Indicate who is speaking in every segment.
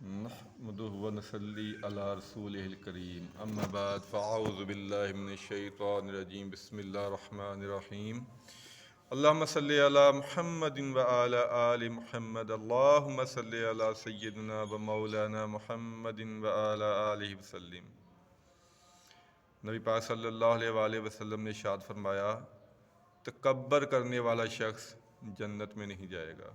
Speaker 1: نحمده ونصلي على رسوله الكريم اما بعد فاعوذ بالله من الشيطان الرجيم بسم الله الرحمن الرحيم اللهم صل على محمد وعلى آل محمد اللهم صل على سيدنا ومولانا محمد وعلى آله وسلم۔ نبی پاک صلی اللہ علیہ وآلہ وسلم نے ارشاد فرمایا، تکبر کرنے والا شخص جنت میں نہیں جائے گا۔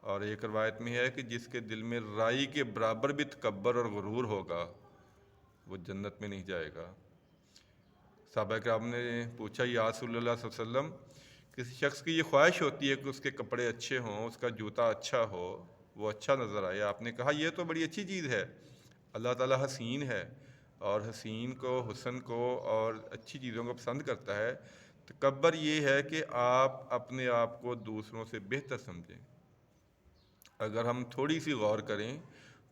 Speaker 1: اور ایک روایت میں ہے کہ جس کے دل میں رائی کے برابر بھی تکبر اور غرور ہوگا وہ جنت میں نہیں جائے گا۔ صحابہ کرام نے پوچھا، یا رسول اللہ صلی اللہ علیہ وسلم، کسی شخص کی یہ خواہش ہوتی ہے کہ اس کے کپڑے اچھے ہوں، اس کا جوتا اچھا ہو، وہ اچھا نظر آئے۔ آپ نے کہا یہ تو بڑی اچھی چیز ہے، اللہ تعالیٰ حسین ہے اور حسین کو، حسن کو اور اچھی چیزوں کو پسند کرتا ہے۔ تکبر یہ ہے کہ آپ اپنے آپ کو دوسروں سے بہتر سمجھیں۔ اگر ہم تھوڑی سی غور کریں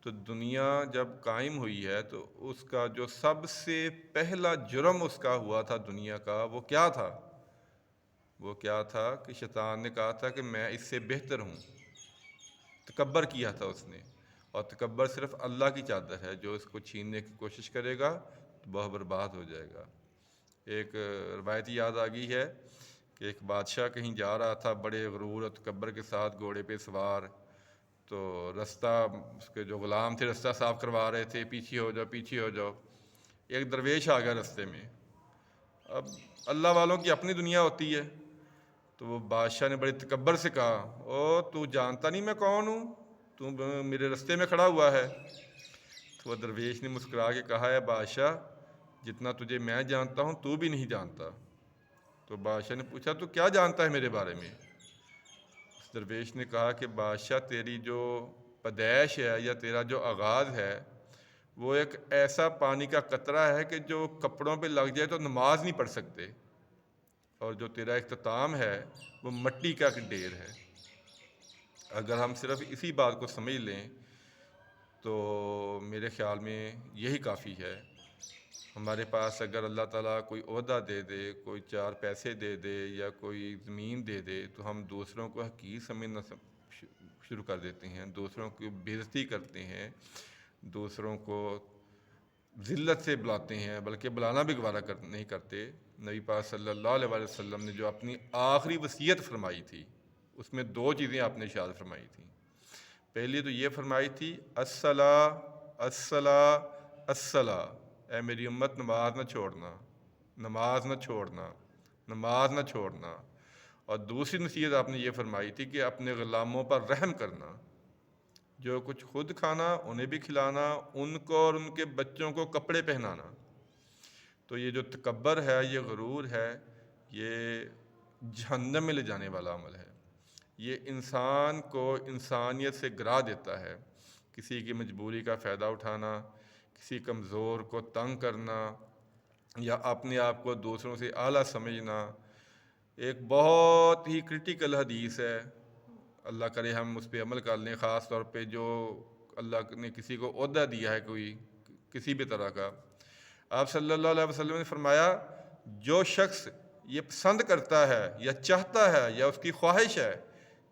Speaker 1: تو دنیا جب قائم ہوئی ہے تو اس کا جو سب سے پہلا جرم اس کا ہوا تھا دنیا کا، وہ کیا تھا؟ وہ کیا تھا کہ شیطان نے کہا تھا کہ میں اس سے بہتر ہوں۔ تکبر کیا تھا اس نے، اور تکبر صرف اللہ کی چادر ہے، جو اس کو چھیننے کی کوشش کرے گا تو وہ برباد ہو جائے گا۔ ایک روایت یاد آ گئی ہے کہ ایک بادشاہ کہیں جا رہا تھا بڑے غرور اور تکبر کے ساتھ گھوڑے پہ سوار، تو رستہ، اس کے جو غلام تھے رستہ صاف کروا رہے تھے، پیچھے ہو جاؤ پیچھے ہو جاؤ۔ ایک درویش آ گیا رستے میں۔ اب اللہ والوں کی اپنی دنیا ہوتی ہے، تو وہ بادشاہ نے بڑے تکبر سے کہا، او تو جانتا نہیں میں کون ہوں؟ تو میرے رستے میں کھڑا ہوا ہے۔ تو وہ درویش نے مسکرا کے کہا، ہے بادشاہ، جتنا تجھے میں جانتا ہوں تو بھی نہیں جانتا۔ تو بادشاہ نے پوچھا، تو کیا جانتا ہے میرے بارے میں؟ درویش نے کہا کہ بادشاہ، تیری جو پیدائش ہے یا تیرا جو آغاز ہے وہ ایک ایسا پانی کا قطرہ ہے کہ جو کپڑوں پہ لگ جائے تو نماز نہیں پڑھ سکتے، اور جو تیرا اختتام ہے وہ مٹی کا ایک ڈھیر ہے۔ اگر ہم صرف اسی بات کو سمجھ لیں تو میرے خیال میں یہی کافی ہے۔ ہمارے پاس اگر اللہ تعالیٰ کوئی عہدہ دے دے، کوئی چار پیسے دے دے یا کوئی زمین دے دے تو ہم دوسروں کو حقیر سمجھنا شروع کر دیتے ہیں، دوسروں کی بے عزتی کرتے ہیں، دوسروں کو ذلت سے بلاتے ہیں، بلکہ بلانا بھی گوارا نہیں کرتے۔ نبی پاک صلی اللہ علیہ وآلہ وسلم نے جو اپنی آخری وصیت فرمائی تھی اس میں دو چیزیں آپ نے ارشاد فرمائی تھیں۔ پہلی تو یہ فرمائی تھی، الصلاۃ الصلاۃ الصلاۃ، اے میری امت نماز نہ چھوڑنا، نماز نہ چھوڑنا، نماز نہ چھوڑنا۔ اور دوسری نصیحت آپ نے یہ فرمائی تھی کہ اپنے غلاموں پر رحم کرنا، جو کچھ خود کھانا انہیں بھی کھلانا، ان کو اور ان کے بچوں کو کپڑے پہنانا۔ تو یہ جو تکبر ہے، یہ غرور ہے، یہ جہنم میں لے جانے والا عمل ہے۔ یہ انسان کو انسانیت سے گرا دیتا ہے۔ کسی کی مجبوری کا فائدہ اٹھانا، کسی کمزور کو تنگ کرنا، یا اپنے آپ کو دوسروں سے اعلیٰ سمجھنا۔ ایک بہت ہی کرٹیکل حدیث ہے، اللہ کرے ہم اس پہ عمل کر لیں، خاص طور پہ جو اللہ نے کسی کو عہدہ دیا ہے کوئی کسی بھی طرح کا۔ آپ صلی اللہ علیہ وسلم نے فرمایا، جو شخص یہ پسند کرتا ہے یا چاہتا ہے یا اس کی خواہش ہے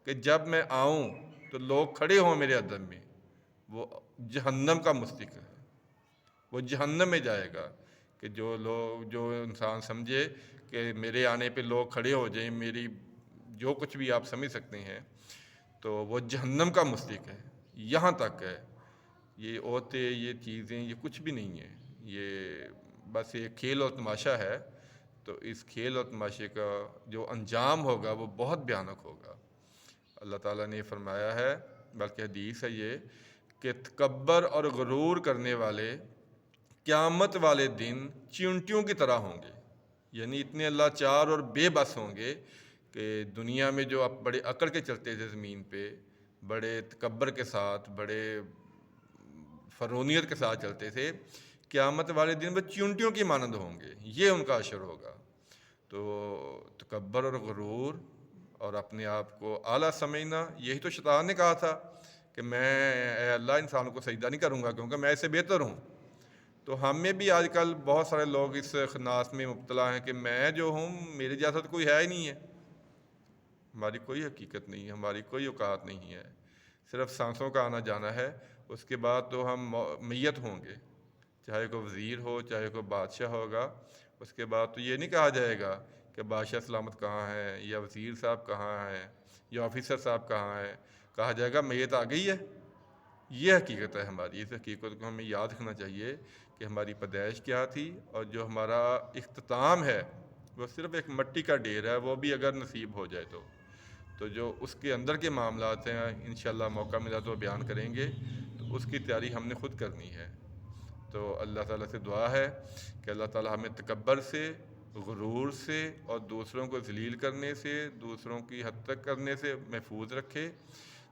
Speaker 1: کہ جب میں آؤں تو لوگ کھڑے ہوں میرے ادب میں، وہ جہنم کا مستحق ہے، وہ جہنم میں جائے گا۔ کہ جو انسان سمجھے کہ میرے آنے پہ لوگ کھڑے ہو جائیں، میری جو کچھ بھی آپ سمجھ سکتے ہیں، تو وہ جہنم کا مستحق ہے۔ یہاں تک ہے، یہ عورتیں، یہ چیزیں، یہ کچھ بھی نہیں ہے، یہ بس ایک کھیل اور تماشا ہے۔ تو اس کھیل اور تماشے کا جو انجام ہوگا وہ بہت بھیانک ہوگا۔ اللہ تعالیٰ نے فرمایا ہے، بلکہ حدیث ہے یہ، کہ تکبر اور غرور کرنے والے قیامت والے دن چیونٹیوں کی طرح ہوں گے، یعنی اتنے اللہ چار اور بے بس ہوں گے کہ دنیا میں جو اب بڑے اکڑ کے چلتے تھے زمین پہ، بڑے تکبر کے ساتھ، بڑے فرونیت کے ساتھ چلتے تھے، قیامت والے دن وہ چیونٹیوں کی مانند ہوں گے، یہ ان کا حشر ہوگا۔ تو تکبر اور غرور اور اپنے آپ کو اعلیٰ سمجھنا، یہی تو شیطان نے کہا تھا کہ میں اے اللہ انسانوں کو سجدہ نہیں کروں گا کیونکہ میں اس سے بہتر ہوں۔ تو ہم میں بھی آج کل بہت سارے لوگ اس خناس میں مبتلا ہیں کہ میں جو ہوں میرے جیسا تو کوئی ہے ہی نہیں ہے، ہماری کوئی حقیقت نہیں ہے، ہماری کوئی اوقات نہیں ہے، صرف سانسوں کا آنا جانا ہے، اس کے بعد تو ہم میت ہوں گے، چاہے کوئی وزیر ہو چاہے کوئی بادشاہ ہوگا، اس کے بعد تو یہ نہیں کہا جائے گا کہ بادشاہ سلامت کہاں ہے یا وزیر صاحب کہاں ہے یا آفیسر صاحب کہاں ہے، کہا جائے گا میت آ گئی ہے۔ یہ حقیقت ہے ہماری، اس حقیقت کو ہمیں یاد رکھنا چاہیے کہ ہماری پیدائش کیا تھی، اور جو ہمارا اختتام ہے وہ صرف ایک مٹی کا ڈھیر ہے، وہ بھی اگر نصیب ہو جائے تو جو اس کے اندر کے معاملات ہیں انشاءاللہ موقع ملا تو بیان کریں گے، تو اس کی تیاری ہم نے خود کرنی ہے۔ تو اللہ تعالیٰ سے دعا ہے کہ اللہ تعالیٰ ہمیں تکبر سے، غرور سے اور دوسروں کو ذلیل کرنے سے، دوسروں کی حد تک کرنے سے محفوظ رکھے،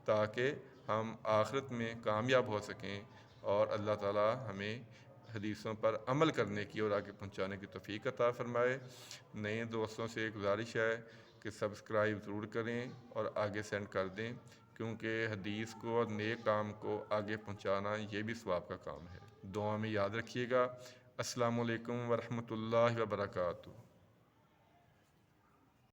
Speaker 1: تاکہ ہم آخرت میں کامیاب ہو سکیں، اور اللہ تعالیٰ ہمیں حدیثوں پر عمل کرنے کی اور آگے پہنچانے کی توفیق عطا فرمائے۔ نئے دوستوں سے ایک گزارش ہے کہ سبسکرائب ضرور کریں اور آگے سینڈ کر دیں، کیونکہ حدیث کو اور نیک کام کو آگے پہنچانا یہ بھی ثواب کا کام ہے۔ دعا میں یاد رکھیے گا۔ السلام علیکم ورحمۃ اللہ وبرکاتہ۔